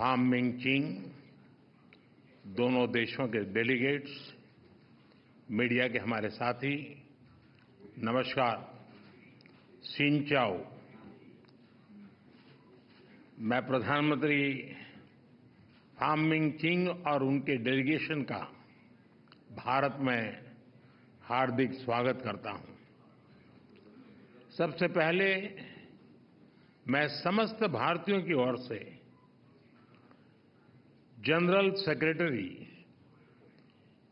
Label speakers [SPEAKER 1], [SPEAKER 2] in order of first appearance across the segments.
[SPEAKER 1] Form मिंचिंग, दोनों देशों के डेलीगेट्स, मीडिया के हमारे साथी, नमस्कार। सिंचाओ। मैं प्रधानमंत्री फाम मिंचिंग और उनके डेलीगेशन का भारत में हार्दिक स्वागत करता हूं। सबसे पहले मैं समस्त भारतीयों की ओर से जनरल सेक्रेटरी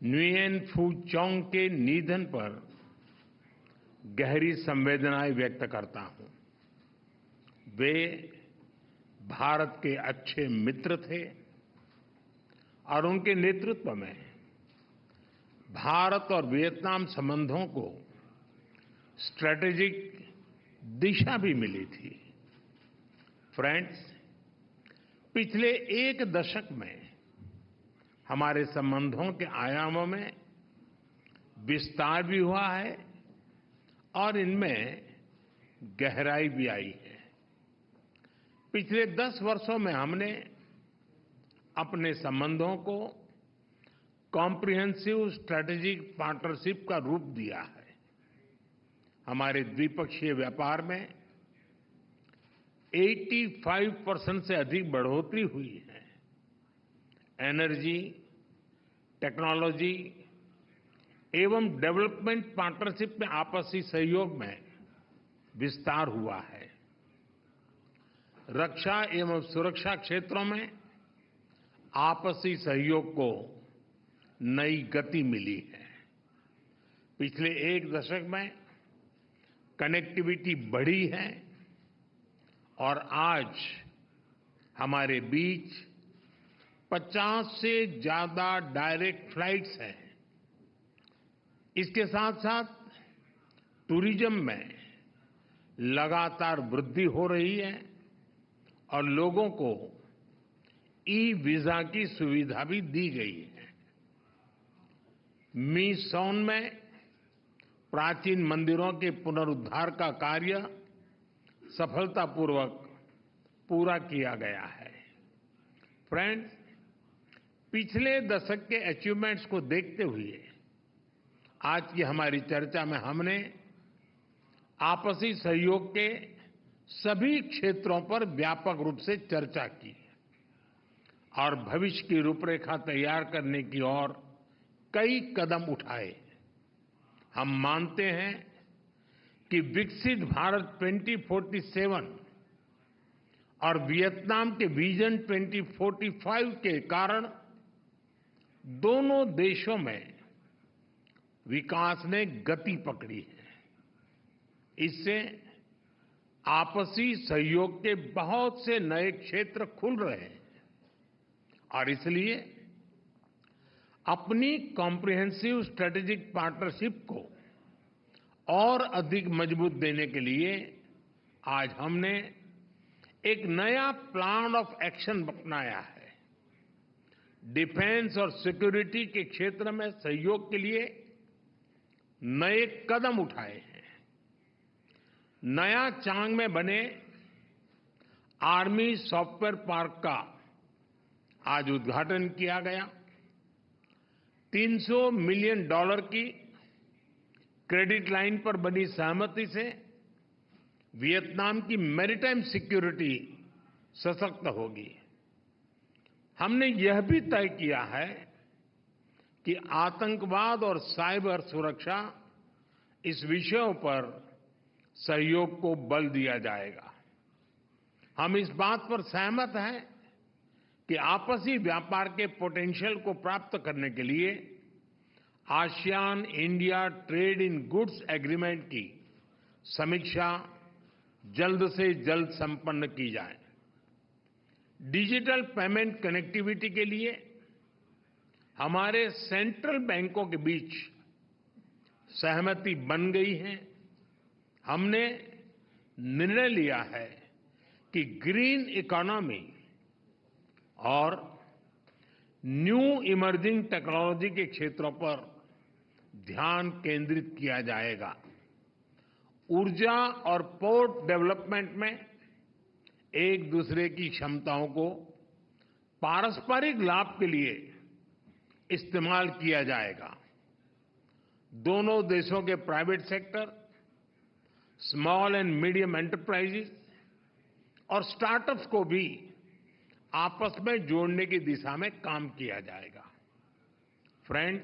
[SPEAKER 1] न्युएन फू चांग के निधन पर गहरी संवेदनाएं व्यक्त करता हूं। वे भारत के अच्छे मित्र थे और उनके नेतृत्व में भारत और वियतनाम संबंधों को स्ट्रैटेजिक दिशा भी मिली थी। फ्रेंड्स, पिछले एक दशक में हमारे संबंधों के आयामों में विस्तार भी हुआ है और इनमें गहराई भी आई है। पिछले 10 वर्षों में हमने अपने संबंधों को कॉम्प्रिहेंसिव स्ट्रैटेजिक पार्टनरशिप का रूप दिया है। हमारे द्विपक्षीय व्यापार में 85% से अधिक बढ़ोतरी हुई है। एनर्जी, टेक्नोलॉजी एवं डेवलपमेंट पार्टनरशिप में आपसी सहयोग में विस्तार हुआ है। रक्षा एवं सुरक्षा क्षेत्रों में आपसी सहयोग को नई गति मिली है। पिछले एक दशक में कनेक्टिविटी बढ़ी है और आज हमारे बीच 50 से ज्यादा डायरेक्ट फ्लाइट्स हैं। इसके साथ साथ टूरिज्म में लगातार वृद्धि हो रही है और लोगों को ई वीजा की सुविधा भी दी गई है। मी सोन में प्राचीन मंदिरों के पुनरुद्धार का कार्य सफलतापूर्वक पूरा किया गया है। फ्रेंड्स, पिछले दशक के अचीवमेंट्स को देखते हुए आज की हमारी चर्चा में हमने आपसी सहयोग के सभी क्षेत्रों पर व्यापक रूप से चर्चा की और भविष्य की रूपरेखा तैयार करने की ओर कई कदम उठाए। हम मानते हैं कि विकसित भारत 2047 और वियतनाम के विजन 2045 के कारण दोनों देशों में विकास ने गति पकड़ी है। इससे आपसी सहयोग के बहुत से नए क्षेत्र खुल रहे हैं और इसलिए अपनी कॉम्प्रिहेंसिव स्ट्रैटेजिक पार्टनरशिप को और अधिक मजबूत देने के लिए आज हमने एक नया प्लान ऑफ एक्शन अपनाया है। डिफेंस और सिक्योरिटी के क्षेत्र में सहयोग के लिए नए कदम उठाए हैं। नया चांग में बने आर्मी सॉफ्टवेयर पार्क का आज उद्घाटन किया गया। $300 मिलियन की क्रेडिट लाइन पर बनी सहमति से वियतनाम की मैरीटाइम सिक्योरिटी सशक्त होगी। हमने यह भी तय किया है कि आतंकवाद और साइबर सुरक्षा इस विषयों पर सहयोग को बल दिया जाएगा। हम इस बात पर सहमत हैं कि आपसी व्यापार के पोटेंशियल को प्राप्त करने के लिए ASEAN India trade in goods agreement की समीक्षा जल्द से जल्द संपन्न की जाए। डिजिटल पेमेंट कनेक्टिविटी के लिए हमारे सेंट्रल बैंकों के बीच सहमति बन गई है। हमने निर्णय लिया है कि ग्रीन इकोनॉमी और न्यू इमर्जिंग टेक्नोलॉजी के क्षेत्रों पर ध्यान केंद्रित किया जाएगा। ऊर्जा और पोर्ट डेवलपमेंट में एक दूसरे की क्षमताओं को पारस्परिक लाभ के लिए इस्तेमाल किया जाएगा। दोनों देशों के private sector, small and medium enterprises और स्टार्टअप्स को भी आपस में जोड़ने की दिशा में काम किया जाएगा। फ्रेंड्स,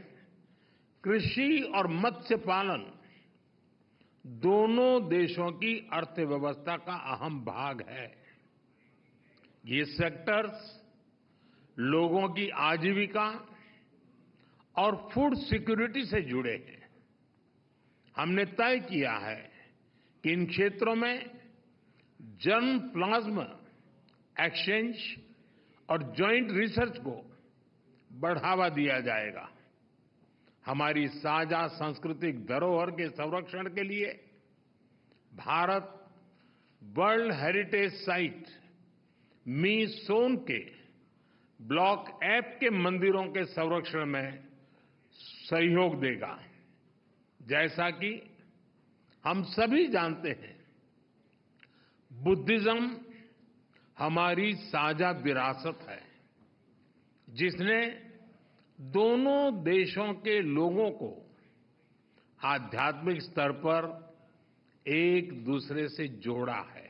[SPEAKER 1] कृषि और मत्स्य पालन दोनों देशों की अर्थव्यवस्था का अहम भाग है। ये सेक्टर्स लोगों की आजीविका और फूड सिक्योरिटी से जुड़े हैं। हमने तय किया है कि इन क्षेत्रों में जर्म प्लाज्मा एक्सचेंज और जॉइंट रिसर्च को बढ़ावा दिया जाएगा। हमारी साझा सांस्कृतिक धरोहर के संरक्षण के लिए भारत वर्ल्ड हेरिटेज साइट मीसोन के ब्लॉक एफ के मंदिरों के संरक्षण में सहयोग देगा। जैसा कि हम सभी जानते हैं, बुद्धिज्म हमारी साझा विरासत है, जिसने दोनों देशों के लोगों को आध्यात्मिक स्तर पर एक दूसरे से जोड़ा है।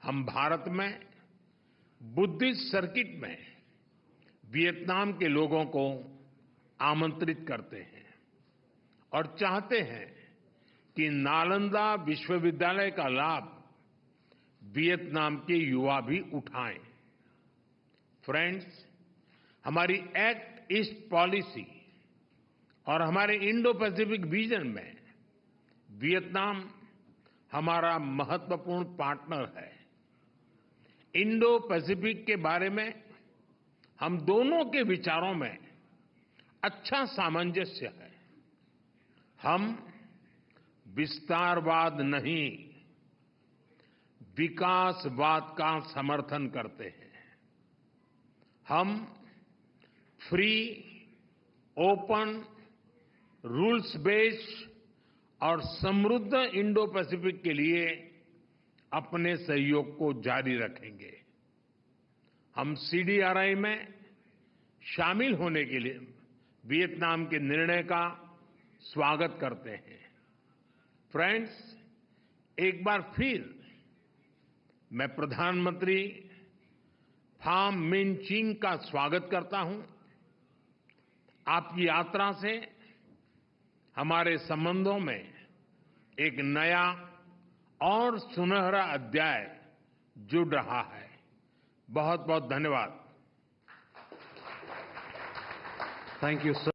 [SPEAKER 1] हम भारत में बुद्धिस्ट सर्किट में वियतनाम के लोगों को आमंत्रित करते हैं और चाहते हैं कि नालंदा विश्वविद्यालय का लाभ वियतनाम के युवा भी उठाएं। फ्रेंड्स, हमारी एक्ट ईस्ट पॉलिसी और हमारे इंडो पैसिफिक विजन में वियतनाम हमारा महत्वपूर्ण पार्टनर है। इंडो पैसिफिक के बारे में हम दोनों के विचारों में अच्छा सामंजस्य है। हम विस्तारवाद नहीं, विकासवाद का समर्थन करते हैं। हम फ्री, ओपन, रूल्स बेस्ड और समृद्ध इंडो पैसिफिक के लिए अपने सहयोग को जारी रखेंगे। हम सीडीआरआई में शामिल होने के लिए वियतनाम के निर्णय का स्वागत करते हैं। फ्रेंड्स, एक बार फिर मैं प्रधानमंत्री फाम मिन चिन का स्वागत करता हूं। आपकी यात्रा से हमारे संबंधों में एक नया और सुनहरा अध्याय जुड़ रहा है। बहुत बहुत धन्यवाद।
[SPEAKER 2] Thank you, sir.